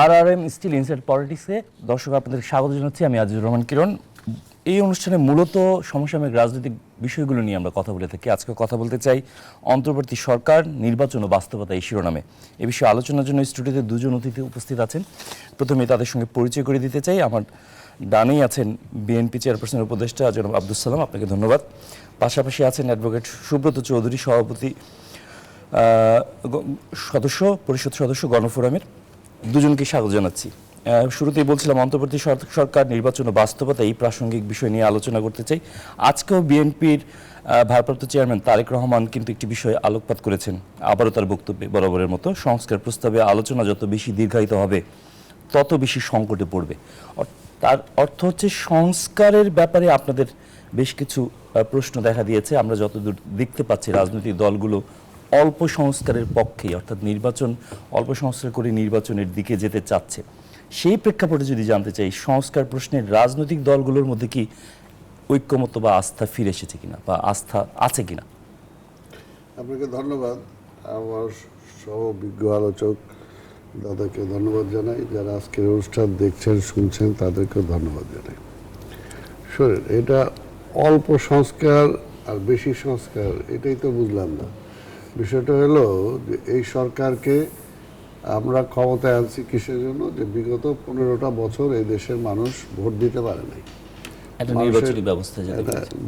RRM still inside পলিটিক্সে দর্শক আপনাদের স্বাগত জানাচ্ছি। আমি আজিজুর রহমান কিরণ। এই অনুষ্ঠানে মূলত সমসাময়িক রাজনৈতিক বিষয়গুলো নিয়ে আমরা কথা বলে থাকি। আজকে কথা বলতে চাই অন্তর্বর্তী সরকার, নির্বাচন ও বাস্তবতা এই শিরোনামে। এ বিষয়ে আলোচনার জন্য স্টুডিওতে দুজন অতিথি উপস্থিত আছেন। প্রথমে তাদের সঙ্গে পরিচয় করে দিতে চাই। আমার ডানেই আছেন বিএনপি চেয়ারপারসনের উপদেষ্টা জনাব আব্দুল সালাম, আপনাকে ধন্যবাদ। পাশাপাশি আছেন অ্যাডভোকেট সুব্রত চৌধুরী, সভাপতি পরিষদ সদস্য গণফোরামের। দুজনকে স্বাগত জানাচ্ছি। শুরুতেই বলছিলাম অন্তর্বর্তী সরকার, নির্বাচন ও বাস্তবতা এই প্রাসঙ্গিক বিষয় নিয়ে আলোচনা করতে চাই। আজকেও বিএনপির ভারপ্রাপ্ত চেয়ারম্যান তারেক রহমান কিন্তু একটি বিষয়ে আলোকপাত করেছেন আবারও তার বক্তব্যে বরাবরের মতো। সংস্কার প্রস্তাবে আলোচনা যত বেশি দীর্ঘায়িত হবে তত বেশি সংকটে পড়বে। তার অর্থ হচ্ছে সংস্কারের ব্যাপারে আপনাদের বেশ কিছু প্রশ্ন দেখা দিয়েছে। আমরা যতদূর দেখতে পাচ্ছি রাজনৈতিক দলগুলো অল্প সংস্কারের পক্ষেই, অর্থাৎ নির্বাচন অল্প সংস্কার করে নির্বাচনের দিকে যেতে চাচ্ছে। সেই প্রেক্ষাপটে যদি জানতে চাই, সংস্কার প্রশ্নের রাজনৈতিক দলগুলোর মধ্যে কি ঐক্যমত্য বা আস্থা ফিরে এসেছে কিনা বা আস্থা আছে কিনা? আপনাকে ধন্যবাদ। আমার সহ বিজ্ঞ আলোচক দাদাকে ধন্যবাদ জানাই, যারা আজকের অনুষ্ঠান দেখছেন শুনছেন তাদেরকেও ধন্যবাদ জানাই। শোনেন, এটা অল্প সংস্কার আর বেশি সংস্কার এটাই তো বুঝলাম না। বিষয়টা হলো যে এই সরকারকে আমরা ক্ষমতায় আনছি কিসের জন্য? যে বিগত 15টা বছর এই দেশের মানুষ ভোট দিতে পারে নাই।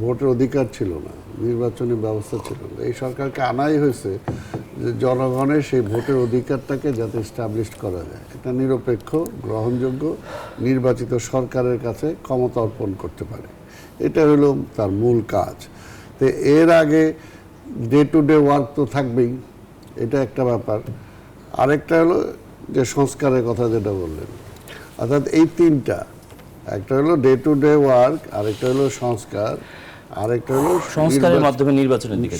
ভোটের অধিকার ছিল না, নির্বাচনী ব্যবস্থা ছিল না। এই সরকারকে আনাই হয়েছে যে জনগণের সেই ভোটের অধিকারটাকে যাতে এস্টাবলিশ করা যায়, একটা নিরপেক্ষ গ্রহণযোগ্য নির্বাচিত সরকারের কাছে ক্ষমতা অর্পণ করতে পারে। এটা হলো তার মূল কাজ। তো এর আগে ডে টু ডে ওয়ার্ক তো থাকবেই, এটা একটা ব্যাপার। আরেকটা হলো যে সংস্কারের কথা যেটা বললেন, অর্থাৎ এই তিনটা, একটা হলো ডে টু ডে ওয়ার্ক, আরেকটা হলো সংস্কার, আরেকটা হলো সংস্কারের মাধ্যমে নির্বাচনের দিকে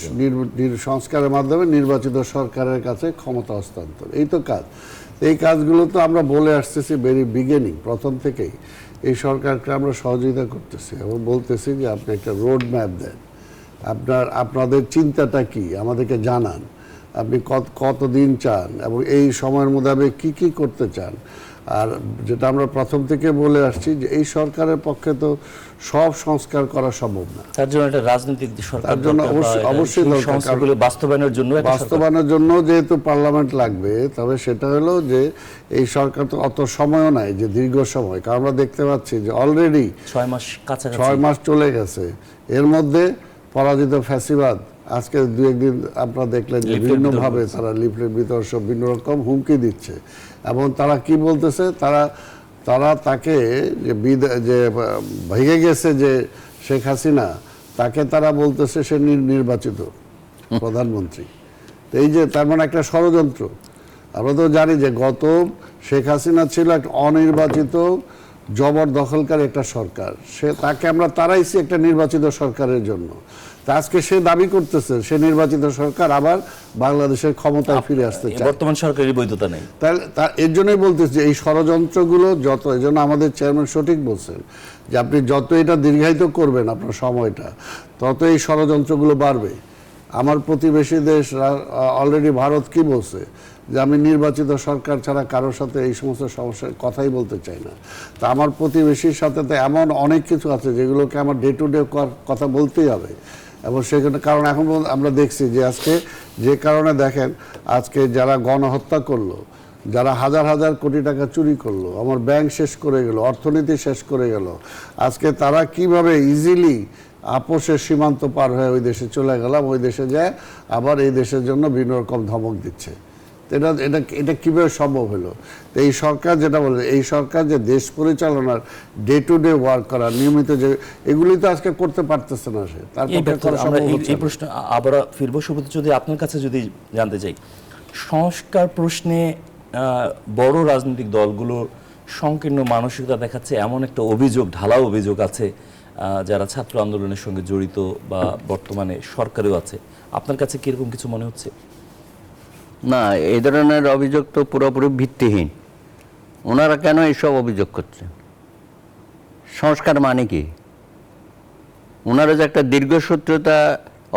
সংস্কারের মাধ্যমে নির্বাচিত সরকারের কাছে ক্ষমতা হস্তান্তর। এই তো কাজ। এই কাজগুলো তো আমরা বলে আসতেছি ভেরি বিগিনিং, প্রথম থেকেই এই সরকারকে আমরা সহযোগিতা করতেছি এবং বলতেছি যে আপনি একটা রোড ম্যাপ দেন, আপনাদের চিন্তাটা কি আমাদেরকে জানান, আপনি কতদিন চান এবং এই সময়ের মোতাবেক কি কি করতে চান। আর যেটা আমরা প্রথম থেকে বলে আসছি যে এই সরকারের পক্ষে তো সব সংস্কার করা সম্ভব না। তার জন্য একটা রাজনৈতিক সরকার, তার জন্য অবশ্যই বাস্তবায়নের জন্য যেহেতু পার্লামেন্ট লাগবে, তবে সেটা হলো যে এই সরকার তো অত সময়ও নাই যে দীর্ঘ সময়, কারণ আমরা দেখতে পাচ্ছি যে অলরেডি 6 মাস চলে গেছে। এর মধ্যে পরাজিত ফ্যাসিবাদ আজকে দু একদিন আপনারা দেখলেন যে বিভিন্নভাবে তারা লিফলেট বিতরণ সব বিভিন্ন রকম হুমকি দিচ্ছে। এবং তারা কি বলতেছে, তারা তাকে যে ভেঙে গেছে যে শেখ হাসিনা, তাকে তারা বলতেছে সে নির্বাচিত প্রধানমন্ত্রী। এই যে তার মানে একটা ষড়যন্ত্র। আমরা তো জানি যে গত শেখ হাসিনা ছিল একটা অনির্বাচিত জবরদখলকারী একটা সরকার, তাকে আমরা তাড়াইছি একটা নির্বাচিত সরকারের জন্য। আজকে সে দাবি করতেছে সে নির্বাচিত সরকার আবার বাংলাদেশের ক্ষমতায় ফিরে আসতে চায়। বর্তমান সরকারের বৈধতা নেই। তাহলে এর জন্যই বলতেছি যে এই ষড়যন্ত্রগুলো যত, এই জন্য আমাদের চেয়ারম্যান সঠিক বলছেন যে আপনি যত এটা দীর্ঘায়িত করবেন আপনার সময়টা, তত এই ষড়যন্ত্রগুলো বাড়বে। আমার প্রতিবেশী দেশ অলরেডি ভারত কি বলছে যে আমি নির্বাচিত সরকার ছাড়া কারোর সাথে এই সমস্ত সমস্যার কথাই বলতে চাই না। তা আমার প্রতিবেশীর সাথে তো এমন অনেক কিছু আছে যেগুলোকে আমার ডে টু ডে কথা বলতেই হবে। এবং সেখানে কারণ এখন আমরা দেখছি যে আজকে যে কারণে দেখেন আজকে যারা গণহত্যা করলো, যারা হাজার হাজার কোটি টাকা চুরি করলো, আমার ব্যাংক শেষ করে গেল, অর্থনীতি শেষ করে গেল, আজকে তারা কিভাবে ইজিলি আপোষের সীমান্ত পার হয়ে ওই দেশে চলে গেলাম, ওই দেশে যায় আবার এই দেশের জন্য বিভিন্ন রকম ধমক দিচ্ছে। এটা কিভাবে সম্ভব হলো? তো এই সরকার যেটা বলে, এই সরকার যে দেশ পরিচালনার ডে টু ডে ওয়ার্ক করা নিয়মিত, যে এগুলি তো আজকে করতে পারতেছে না সে। এই প্রশ্ন আবার ফিরবো। সুব্রত চৌধুরী, আপনার কাছে যদি জানতে চাই, সংস্কার প্রশ্নে বড় রাজনৈতিক দলগুলো সংকীর্ণ মানসিকতা দেখাচ্ছে, এমন একটা অভিযোগ, ঢালাও অভিযোগ আছে যারা ছাত্র আন্দোলনের সঙ্গে জড়িত বা বর্তমানে সরকারেও আছে। আপনার কাছে কিরকম কিছু মনে হচ্ছে? না, এই ধরনের অভিযোগ তো পুরোপুরি ভিত্তিহীন। ওনারা কেন এইসব অভিযোগ করছেন? সংস্কার মানে কি? ওনারা যে একটা দীর্ঘসূত্রতা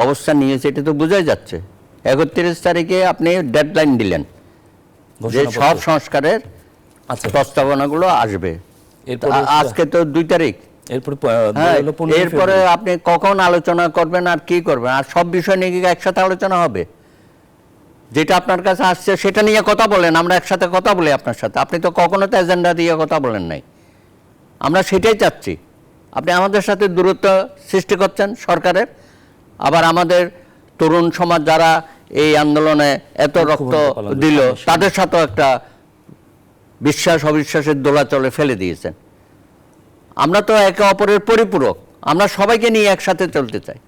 অবস্থান নিয়েছে এটা তো বোঝাই যাচ্ছে। 31 তারিখে আপনি ডেডলাইন দিলেন যে সব সংস্কারের আচ্ছা। প্রস্তাবনাগুলো আসবে। এরপরে আজকে তো 2 তারিখ। এরপরে হ্যাঁ, হলো 15 এরপরে ফেব্রুয়ারি। আপনি কখন আলোচনা করবেন আর কি করবেন, আর সব বিষয় নিয়ে কি একসাথে আলোচনা হবে? যেটা আপনার কাছে আসছে সেটা নিয়ে কথা বলেন, আমরা একসাথে কথা বলি আপনার সাথে। আপনি তো কখনো তো এজেন্ডা দিয়ে কথা বলেন নাই। আমরা সেটাই চাচ্ছি। আপনি আমাদের সাথে দূরত্ব সৃষ্টি করছেন সরকারের, আবার আমাদের তরুণ সমাজ যারা এই আন্দোলনে এত রক্ত দিল তাদের সাথেও একটা বিশ্বাস অবিশ্বাসের দোলাচলে ফেলে দিয়েছেন। আমরা তো একে অপরের পরিপূরক, আমরা সবাইকে নিয়ে একসাথে চলতে চাই।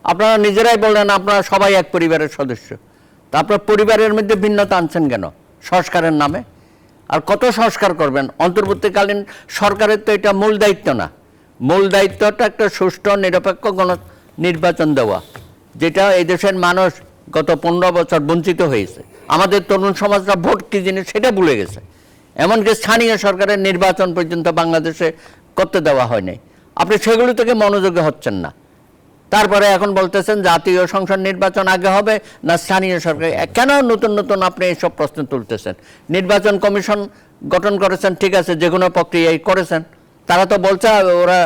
আপনারা নিজেরাই বললেন আপনারা সবাই এক পরিবারের সদস্য, তারপর পরিবারের মধ্যে ভিন্নতা আনছেন কেন সংস্কারের নামে? আর কত সংস্কার করবেন? অন্তর্বর্তীকালীন সরকারের তো এটা মূল দায়িত্ব না। মূল দায়িত্বটা একটা সুষ্ঠু নিরপেক্ষ নির্বাচন দেওয়া, যেটা এই দেশের মানুষ গত 15 বছর বঞ্চিত হয়েছে। আমাদের তরুণ সমাজরা ভোট কি জিনিস সেটা ভুলে গেছে। এমনকি স্থানীয় সরকারের নির্বাচন পর্যন্ত বাংলাদেশে করতে দেওয়া হয়নি। আপনি সেগুলো থেকে মনোযোগী হচ্ছেন না। তারপরে এখন বলতেছেন জাতীয় সংসদ নির্বাচন আগে হবে না স্থানীয় সরকার। কেন নতুন নতুন আপনি এইসব প্রশ্ন তুলতেছেন? নির্বাচন কমিশন গঠন করেছেন, ঠিক আছে, যে কোনো প্রক্রিয়ায় করেছেন। তারা তো বলছে ওরা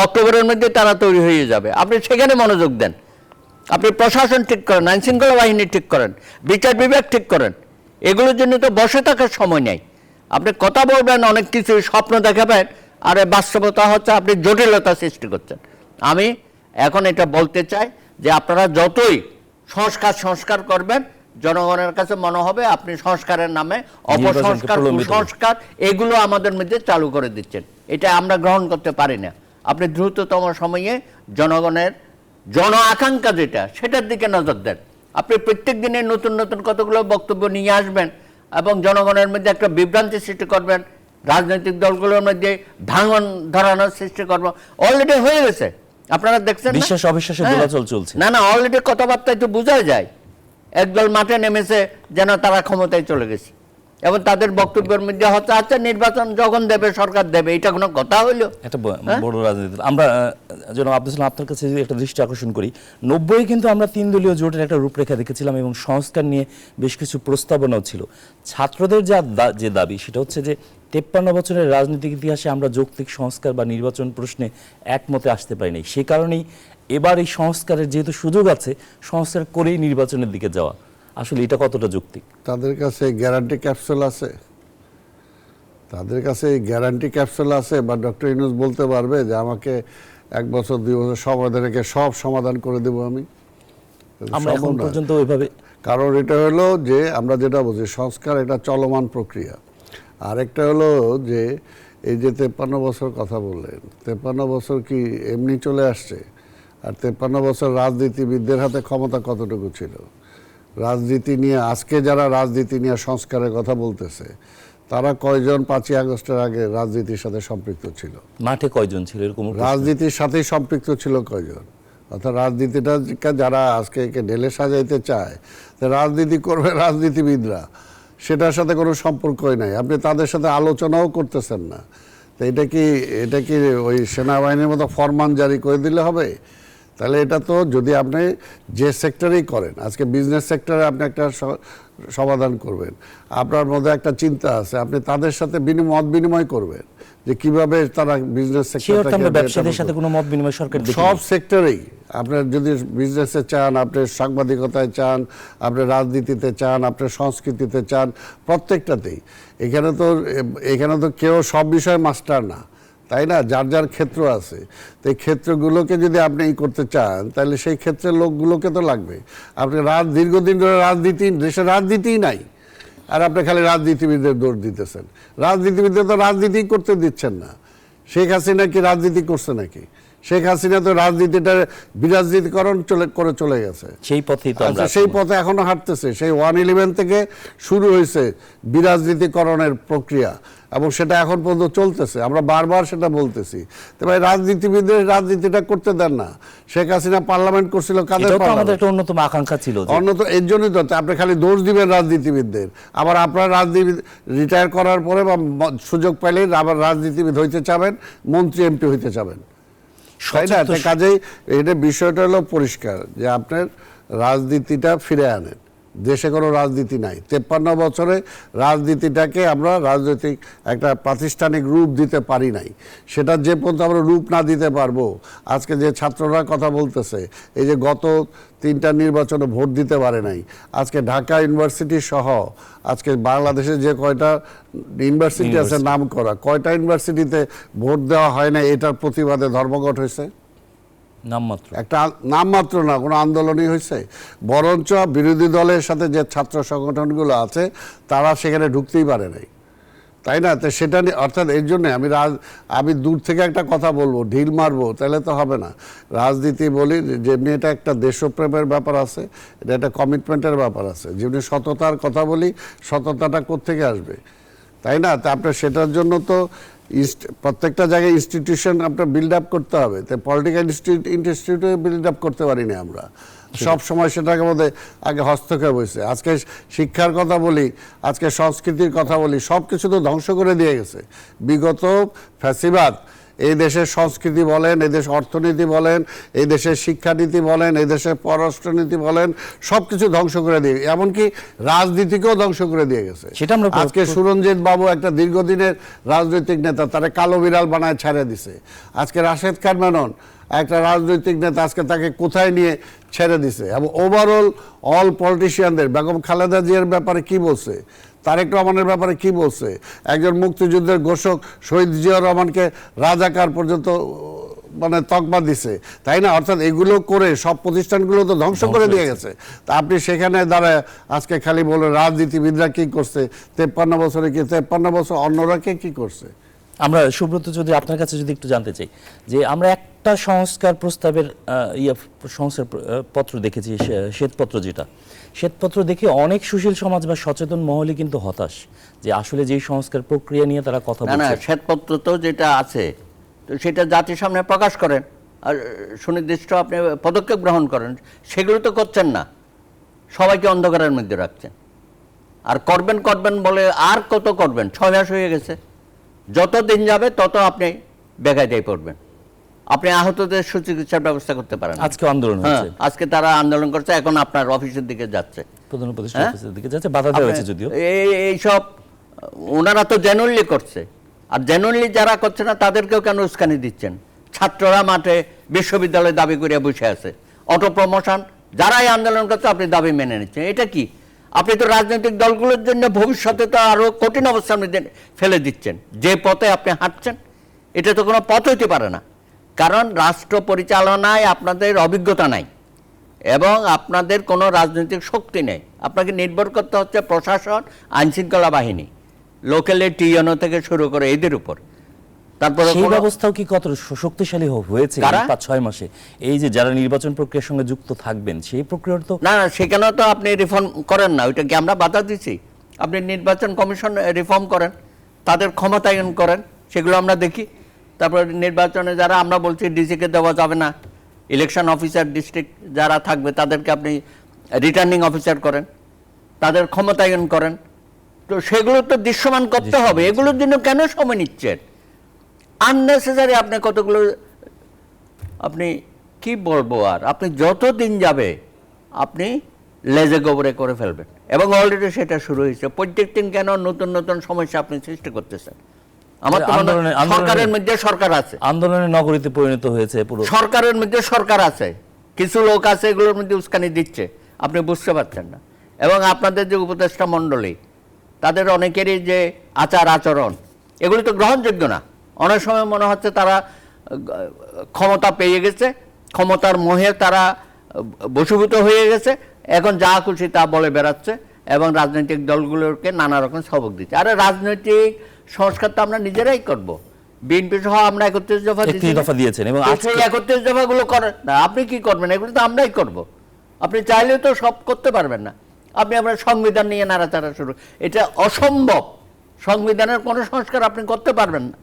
অক্টোবরের মধ্যে তারা তৈরি হয়ে যাবে। আপনি সেখানে মনোযোগ দেন। আপনি প্রশাসন ঠিক করেন, আইন শৃঙ্খলা বাহিনী ঠিক করেন, বিচার বিভাগ ঠিক করেন। এগুলোর জন্য তো বসে থাকার সময় নেই। আপনি কথা বলবেন, অনেক কিছু স্বপ্ন দেখাবেন, আর বাস্তবতা হচ্ছে আপনি জটিলতা সৃষ্টি করছেন। আমি এখন এটা বলতে চাই যে আপনারা যতই সংস্কার করবেন, জনগণের কাছে মনে হবে আপনি সংস্কারের নামে অপসংস্কার, কুসংস্কার এগুলো আমাদের মধ্যে চালু করে দিচ্ছেন। এটা আমরা গ্রহণ করতে পারি না। আপনি দ্রুততম সময়ে জনগণের জন আকাঙ্ক্ষা যেটা, সেটার দিকে নজর দেন। আপনি প্রত্যেক দিনে নতুন নতুন কতগুলো বক্তব্য নিয়ে আসবেন এবং জনগণের মধ্যে একটা বিভ্রান্তি সৃষ্টি করবেন, রাজনৈতিক দলগুলোর মধ্যে ভাঙন ধরানোর সৃষ্টি করবেন। অলরেডি হয়ে গেছে, আপনারা দেখছেন না? বিশ্বাস অবিশ্বাসের দোলাচল চলছে। না, অলরেডি কথাবার্তায় তো বোঝা যায় একদল মাঠে নেমেছে যেন তারা ক্ষমতায় চলে গেছে, এবং তাদের বক্তব্যের মধ্যে হচ্ছে আচ্ছা নির্বাচন যখন দেবে সরকার দেবে। এটা কোনো কথা হইলো? একটা বড় রাজনীতি। আমরা যেন আব্দুল সালাম আপনার কাছে যদি একটা দৃষ্টি আকর্ষণ করি, 90 কিন্তু আমরা 3 দলীয় জোটের একটা রূপরেখা দেখেছিলাম এবং সংস্কার নিয়ে বেশ কিছু প্রস্তাবনাও ছিল। ছাত্রদের যে দাবি সেটা হচ্ছে যে 53 বছরের রাজনৈতিক ইতিহাসে আমরা যৌক্তিক সংস্কার বা নির্বাচন প্রশ্নে একমতে আসতে পারিনি। সে কারণেই এবার এই সংস্কারের যেহেতু সুযোগ আছে, সংস্কার করেই নির্বাচনের দিকে যাওয়া। আসলে এটা কতটা যৌক্তিক? তাদের কাছে গ্যারান্টি ক্যাপসুল আছে? তাদের কাছে গ্যারান্টি ক্যাপসুল আছে? বা ডক্টর ইউনূস বলতে পারবে যে আমাকে 1 বছর 2 বছর সময় রেখে সব সমাধান করে দেব আমি? আমরা এখন পর্যন্ত ওইভাবে, কারণ এটা হলো যে আমরা যেটা বলছি সংস্কার এটা চলমান প্রক্রিয়া। আরেকটা হলো যে এই যে 53 বছর কথা বললেন, 53 বছর কি এমনি চলে আসছে? আর 53 বছর রাজনীতিবিদদের হাতে ক্ষমতা কতটুকু ছিল? রাজনীতি নিয়ে আজকে যারা রাজনীতি নিয়ে সংস্কারের কথা বলতেছে, তারা কয়জন 5ই আগস্টের আগে রাজনীতির সাথে সম্পৃক্ত ছিল? মাঠে কয়জন ছিল এরকম? রাজনীতির সাথেই সম্পৃক্ত ছিল কয়জন? অর্থাৎ রাজনীতিটা যারা আজকে একে ঢেলে সাজাইতে চায়, রাজনীতি করবে রাজনীতিবিদরা, সেটার সাথে কোনো সম্পর্কই নাই। আপনি তাদের সাথে আলোচনাও করতেছেন না। তো এটা কি ওই সেনাবাহিনীর মতো ফরমান জারি করে দিলে হবে? তাহলে এটা তো যদি আপনি যে সেক্টরেই করেন, আজকে বিজনেস সেক্টরে আপনি একটা সমাধান করবেন, আপনার মধ্যে একটা চিন্তা আছে, আপনি তাদের সাথে মত বিনিময় করবেন যে কিভাবে তারা বিজনেস সেক্টরটাকে, ব্যবসায়ীদের সাথে কোনো মত বিনিময় সরকার সব সেক্টরেই আপনার যদি বিজনেসে চান, আপনি সাংবাদিকতায় চান, আপনি রাজনীতিতে চান, আপনি সংস্কৃতিতে চান, প্রত্যেকটাতেই। এখানে তো কেউ সব বিষয়ে মাস্টার না, তাই না? যার যার ক্ষেত্র আছে। তো এই ক্ষেত্রগুলোকে যদি আপনি করতে চান, তাহলে সেই ক্ষেত্রের লোকগুলোকে তো লাগবে। আপনি দীর্ঘদিন ধরে দেশে রাজনীতিই নাই, আর আপনি খালি রাজনীতিবিদদের দোষ দিতেছেন। রাজনীতিবিদদের তো রাজনীতি করতে দিচ্ছেন না। শেখ হাসিনা কি রাজনীতি করছে নাকি? শেখ হাসিনা তো রাজনীতিটা বিরাজনীতিকরণ করে চলে গেছে। সেই পথেই তো আমরা, সেই পথে এখনো হাঁটতেছে। সেই 111 থেকে শুরু হয়েছে বিরাজনীতিকরণের প্রক্রিয়া, এবং সেটা এখন পর্যন্ত চলতেছে। আমরা বারবার সেটা বলতেছি। তো ভাই রাজনীতিবিদদের রাজনীতিটা করতে দেন না। শেখ হাসিনা পার্লামেন্ট করছিল কাদের? আমাদের একটা অন্যতম আকাঙ্ক্ষা ছিল। এর জন্যই তো আপনি খালি দোষ দিবেন রাজনীতিবিদদের, আবার আপনার রাজনীতিবিদ রিটায়ার করার পরে বা সুযোগ পাইলে আবার রাজনীতিবিদ হইতে চাবেন, মন্ত্রী এমপি হইতে চাবেন, তাই না? কাজেই এটা বিষয়টা হলো পরিষ্কার যে আপনার রাজনীতিটা ফিরে আনেন, দেশে কোনো রাজনীতি নাই। 53 বছরে রাজনীতিটাকে আমরা রাজনৈতিক একটা প্রাতিষ্ঠানিক রূপ দিতে পারি নাই। সেটা যে পর্যন্ত আমরা রূপ না দিতে পারবো, আজকে যে ছাত্ররা কথা বলতেছে, এই যে গত 3টা নির্বাচনে ভোট দিতে পারে নাই, আজকে ঢাকা ইউনিভার্সিটি সহ আজকে বাংলাদেশে যে কয়টা ইউনিভার্সিটি আছে নাম করা, কয়টা ইউনিভার্সিটিতে ভোট দেওয়া হয় না, এটার প্রতিবাদে ধর্মঘট হয়েছে? নামমাত্র। একটা নামমাত্র না, কোনো আন্দোলনই হয়েছে। বরঞ্চ বিরোধী দলের সাথে যে ছাত্র সংগঠনগুলো আছে তারা সেখানে ঢুকতেই পারে নাই, তাই না? তো সেটা অর্থাৎ এর জন্য আমি দূর থেকে একটা কথা বলবো, ঢিল মারবো, তাহলে তো হবে না। রাজনীতি বলি যেমনি এটা একটা দেশপ্রেমের ব্যাপার আছে, এটা একটা কমিটমেন্টের ব্যাপার আছে। যেমনি সততার কথা বলি, সততাটা কোত্থেকে আসবে, তাই না? তা আপনার সেটার জন্য তো প্রত্যেকটা জায়গায় ইনস্টিটিউশন আপনার বিল্ড আপ করতে হবে। তাই পলিটিক্যাল ইনস্টিটিউটে বিল্ড আপ করতে পারিনি আমরা, সব সময় সেটাকে মধ্যে আগে হস্তক্ষেপ হয়েছে। আজকে শিক্ষার কথা বলি, আজকে সংস্কৃতির কথা বলি, সব কিছু তো ধ্বংস করে দিয়ে গেছে বিগত ফ্যাসিবাদ। এই দেশের সংস্কৃতি বলেন, এই দেশের অর্থনীতি বলেন, এই দেশের শিক্ষানীতি বলেন, এই দেশের পররাষ্ট্রনীতি বলেন, সব কিছু ধ্বংস করে দিয়ে, এমনকি রাজনীতিকেও ধ্বংস করে দিয়ে গেছে। সেটা আমরা আজকে সুরঞ্জিত বাবু একটা দীর্ঘদিনের রাজনৈতিক নেতা, তারা কালো বিড়াল বানায় ছেড়ে দিছে। আজকে রাশেদ খান মেনন একটা রাজনৈতিক নেতা, আজকে তাকে কোথায় নিয়ে ছেড়ে দিছে। এবং ওভারঅল অল পলিটিশিয়ানদের, বেগম খালেদা জিয়ার ব্যাপারে কি বলছে, তারেক রহমানের ব্যাপারে কি বলছে, একজন মুক্তিযুদ্ধের ঘোষক শহীদ জিয়া রহমানকে রাজাকার পর্যন্ত মানে তকমা দিছে, তাই না? অর্থাৎ এগুলো করে সব প্রতিষ্ঠানগুলো তো ধ্বংস করে দিয়ে গেছে। তা আপনি সেখানে দাঁড়ায় আজকে খালি বলে রাজনীতিবিদরা কি করছে, 53 বছরে কি, 53 বছর অন্যরা কি করছে। আমরা সুব্রত, যদি আপনার কাছে যদি একটু জানতে চাই যে আমরা একটা সংস্কার প্রস্তাবের সংস্কার পত্র দেখেছি, শ্বেতপত্র, যেটা শ্বেতপত্র দেখে অনেক সুশীল সমাজ বা সচেতন মহলই কিন্তু হতাশ যে আসলে যেই সংস্কার প্রক্রিয়া নিয়ে তারা কথা না না, বলছে। শ্বেতপত্র তো যেটা আছে তো সেটা জাতির সামনে প্রকাশ করেন আর সুনির্দিষ্ট আপনি পদক্ষেপ গ্রহণ করেন, সেগুলো তো করছেন না, সবাইকে অন্ধকারের মধ্যে রাখছেন। আর করবেন করবেন বলে আর কত করবেন, 6 মাস হয়ে গেছে। যত দিন যাবে তত আপনি বেকায়দায় পড়বেন। আপনি আহতদের সুচিকিৎসার ব্যবস্থা করতে পারেন। আজকে আন্দোলন হ্যাঁ, হচ্ছে, আজকে তারা আন্দোলন করছে, এখন আপনার অফিসের দিকে যাচ্ছে, প্রধান উপদেষ্টা অফিসের দিকে যাচ্ছে, বাধা দেওয়া হয়েছে যদিও। এইসব ওনারা তো জেনুইনলি করছে, আর জেনুইনলি যারা করছে না তাদেরকেও কেন উস্কানি দিচ্ছেন? ছাত্ররা মাঠে বিশ্ববিদ্যালয়ে দাবি করে বসে আছে, অটো প্রমোশন, যারাই আন্দোলন করছে আপনি দাবি মেনে নিচ্ছেন, এটা কি? আপনি তো রাজনৈতিক দলগুলোর জন্য ভবিষ্যতে তো আরো কঠিন অবস্থার মধ্যে ফেলে দিচ্ছেন। যে পথে আপনি হাঁটছেন এটা তো কোনো পথ হইতে পারে না, কারণ রাষ্ট্র পরিচালনায় আপনাদের অভিজ্ঞতা নাই এবং আপনাদের কোনো রাজনৈতিক শক্তি নেই। আপনাকে নির্ভর করতে হচ্ছে প্রশাসন, আইনশৃঙ্খলা বাহিনী, লোকালে টিএনও থেকে শুরু করে এদের উপর। তারপরে সেই ব্যবস্থাও কি কত শক্তিশালী হয়েছে কারা? 5-6 মাসে? এই যে যারা নির্বাচন প্রক্রিয়ার সঙ্গে যুক্ত থাকবেন, সেই প্রক্রিয়ার তো না না, সেখানেও তো আপনি রিফর্ম করেন না, ওইটা কি আমরা বাধা দিচ্ছি? আপনি নির্বাচন কমিশন রিফর্ম করেন, তাদের ক্ষমতায়ন করেন, সেগুলো আমরা দেখি। তারপরে নির্বাচনে যারা আমরা বলছি ডিসিকে দেওয়া যাবে না, ইলেকশন অফিসার ডিস্ট্রিক্ট যারা থাকবে তাদেরকে আপনি রিটার্নিং অফিসার করেন, তাদের ক্ষমতায়ন করেন। তো সেগুলো তো দৃশ্যমান করতে হবে, এগুলোর জন্য কেন সময় নিচ্ছেন? আননেসেসারি আপনি কতগুলো, আপনি কি বলবো, আর আপনি যত দিন যাবে আপনি লেজে গোবরে করে ফেলবেন। এবং অলরেডি সেটা শুরু হয়েছে। প্রত্যেক দিন কেন নতুন নতুন সমস্যা আপনি সৃষ্টি করতেছেন? আমার তো মনে হয় সরকারের মধ্যে সরকার আছে, আন্দোলনের নগরীতে পরিণত হয়েছে পুরো। সরকারের মধ্যে সরকার আছে, কিছু লোক আছে এগুলোর মধ্যে উস্কানি দিচ্ছে, আপনি বুঝতে পারছেন না। এবং আপনাদের যে উপদেষ্টা মণ্ডলী, তাদের অনেকেরই যে আচার আচরণ, এগুলি তো গ্রহণযোগ্য না। অনেক সময় মনে হচ্ছে তারা ক্ষমতা পেয়ে গেছে, ক্ষমতার মোহে তারা বশীভূত হয়ে গেছে, এখন যা খুশি তা বলে বেড়াচ্ছে এবং রাজনৈতিক দলগুলোকে নানা রকম সবক দিচ্ছে। আরে রাজনৈতিক সংস্কার তো আমরা নিজেরাই করব। বিএনপি সহ আমরা 31 দফা দিয়েছেন এবং সেই 31 দফাগুলো করেন না, আপনি কি করবেন? এগুলো তো আমরাই করব। আপনি চাইলেও তো সব করতে পারবেন না। আপনি আপনার সংবিধান নিয়ে নাড়াচাড়া শুরু, এটা অসম্ভব। সংবিধানের কোনো সংস্কার আপনি করতে পারবেন না,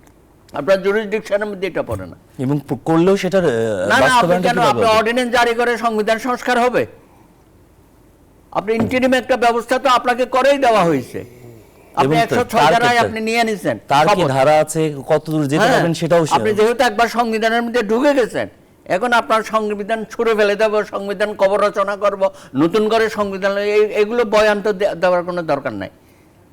আপনার জুরিসডিকশনের মধ্যে এটা পড়ে না। এবং করলেও সেটার না না, আপনি কেন আপনি অর্ডিন্যান্স জারি করে সংবিধান সংস্কার হবে? আপনি ইন্টারিম একটা ব্যবস্থা তো আপনাকে করেই দেওয়া হয়েছে, আপনি 106 ধারায় আপনি নিয়ে নিছেন। তার কি ধারা আছে, কতদূর যেতে পারবেন সেটাও আপনি যেহেতু একবার সংবিধানের মধ্যে ঢুকে গেছেন, এখন আপনার সংবিধান ছুঁড়ে ফেলে দেবো, সংবিধান কবর রচনা করব, নতুন করে সংবিধান, এগুলো বয়ান তো দেওয়ার কোনো দরকার নাই।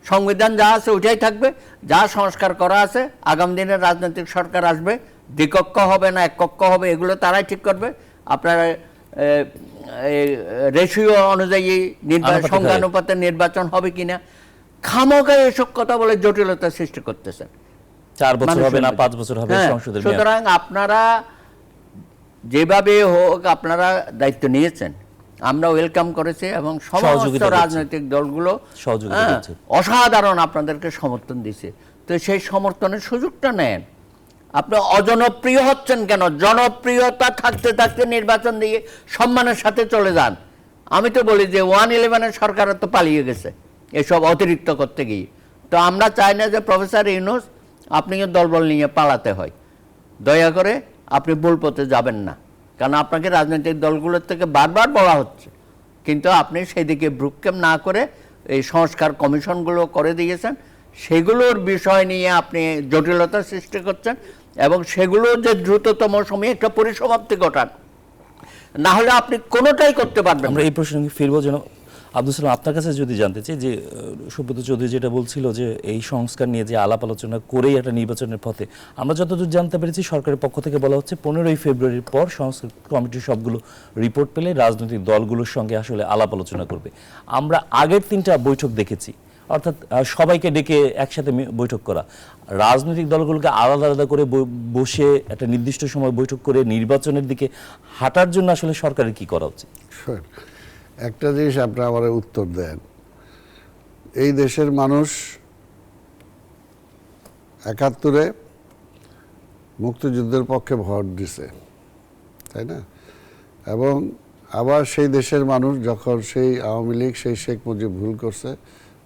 সংবিধান যা আছে ওইটাই থাকবে, যা সংস্কার করা আছে আগামী দিনের রাজনৈতিক সরকার আসবে, দ্বিকক্ষ হবে না এককক্ষ হবে এগুলো তারাই ঠিক করবে। আপনার রেশিও অনুযায়ী সংখ্যানুপাতে নির্বাচন হবে কিনা, খামোখাই এসব কথা বলে জটিলতা সৃষ্টি করতেছেন। 4 বছর হবে না 5 বছর হবে সংসদের মেয়াদ। সুতরাং আপনারা যেভাবে হোক আপনারা দায়িত্ব নিয়েছেন, আমরা ওয়েলকাম করেছি এবং সমস্ত রাজনৈতিক দলগুলো অসাধারণ আপনাদেরকে সমর্থন দিছে। তো সেই সমর্থনের সুযোগটা নেন। আপনি অজনপ্রিয় হচ্ছেন কেন? জনপ্রিয়তা থাকতে থাকতে নির্বাচন দিয়ে সম্মানের সাথে চলে যান। আমি তো বলি যে 111-এর সরকার তো পালিয়ে গেছে এসব অতিরিক্ত করতে গিয়ে। তো আমরা চাই না যে প্রফেসর ইউনূস আপনিও দলবল নিয়ে পালাতে হয়। দয়া করে আপনি ভুল পথে যাবেন না, কারণ আপনাকে রাজনৈতিক দলগুলোর থেকে বারবার বলা হচ্ছে, কিন্তু আপনি সেদিকে ভ্রুক্ষেপ না করে এই সংস্কার কমিশনগুলো করে দিয়েছেন, সেগুলোর বিষয় নিয়ে আপনি জটিলতা সৃষ্টি করছেন এবং সেগুলো যে দ্রুততম সময়ে একটা পরিসমাপ্তি ঘটান, না হলে আপনি কোনোটাই করতে পারবেন। আমরা এই প্রসঙ্গে ফিরবো। যেন আব্দুল সালাম, আপনার কাছে যদি জানতে চাই যে সুব্রত চৌধুরী যেটা বলছিল যে এই সংস্কার নিয়ে যে আলাপ আলোচনা করেই একটা নির্বাচনের পথে, আমরা যতদূর জানতে পেরেছি সরকারের পক্ষ থেকে বলা হচ্ছে 15ই ফেব্রুয়ারির পর সংস্কার কমিটির সবগুলো রিপোর্ট পেলে রাজনৈতিক দলগুলোর সঙ্গে আসলে আলাপ আলোচনা করবে। আমরা আগের 3টা বৈঠক দেখেছি, অর্থাৎ সবাইকে ডেকে একসাথে বৈঠক করা, রাজনৈতিক দলগুলোকে আলাদা আলাদা করে বসে একটা নির্দিষ্ট সময় বৈঠক করে নির্বাচনের দিকে হাঁটার জন্য আসলে সরকারের কি করা উচিত? একটা জিনিস আপনারা আমার উত্তর দেন, এই দেশের মানুষ 71-এ মুক্তিযুদ্ধের পক্ষে ভোট দিছে, তাই না? এবং আবার সেই দেশের মানুষ যখন সেই আওয়ামী লীগ, সেই শেখ মুজিব ভুল করছে,